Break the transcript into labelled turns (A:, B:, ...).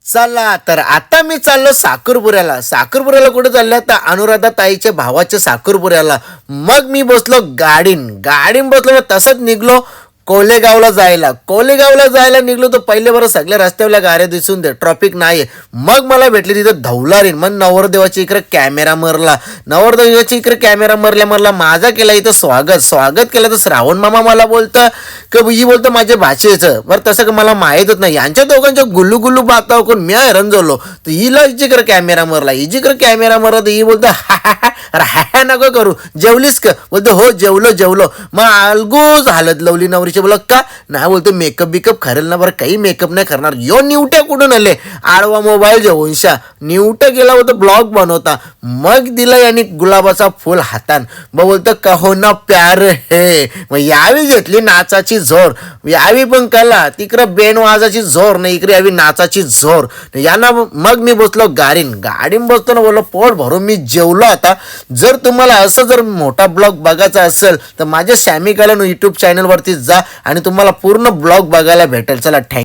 A: चला तर आता मी चाललो साखरपुऱ्याला कुठे चालल्या तर अनुराधा ताईच्या भावाच्या साखरपुऱ्याला. मग मी बसलो गाडीन बसलो मग तसंच निघलो कोलेगावला जायला निघलो. तर पहिले बरं सगळ्या रस्त्यावरल्या गाड्या दिसून दे, ट्रॉफिक नाही. मग मला भेटली तिथं धौलारीन. मग नवरदेवाच्या इकडे कॅमेरा मारला माझा केला इथं स्वागत केलं. तर श्रावण मामा मला बोलतं की ही बोलतं माझ्या भाषेचं बरं, तसं का मला माहीतच नाही. यांच्या दोघांच्या गुल्लू बाता करून मी हैराण झालो. तर हिला हिच्याकडे कॅमेरा मारला तर ही बोलतं हा नको करू, जेवलीस का बोलतो हो जेवलो. मग अलगूच हालत लावली नवरीची. बोला का नाही बोलतो मेकअप बिकअप खरेल ना, बरं काही मेकअप नाही करणार. यो निवट्या कुठून आले, आडवा मोबाईल जेवूनशा निवट्या गेला होता ब्लॉग बनवता. मग दिला यांनी गुलाबाचा फुल हातान. मग बोलतं कहो ना प्यार हे. मग यावी घेतली नाचाची जोर, यावी पण कला तिकडं बेन वाजाची जोर नाही, इकडे यावी नाचाची जोर. यांना मग मी बसलो गाडीन बसतो ना, बोललो पोट भरून मी जेवलो. आता जर तुम्हाला असं जर मोठा ब्लॉग बघायचा असेल तर माझ्या सॅमी कलन यूट्यूब चॅनलवरती जा आणि तुम्हाला पूर्ण ब्लॉग बघायला भेटेल. चला थँक्यू.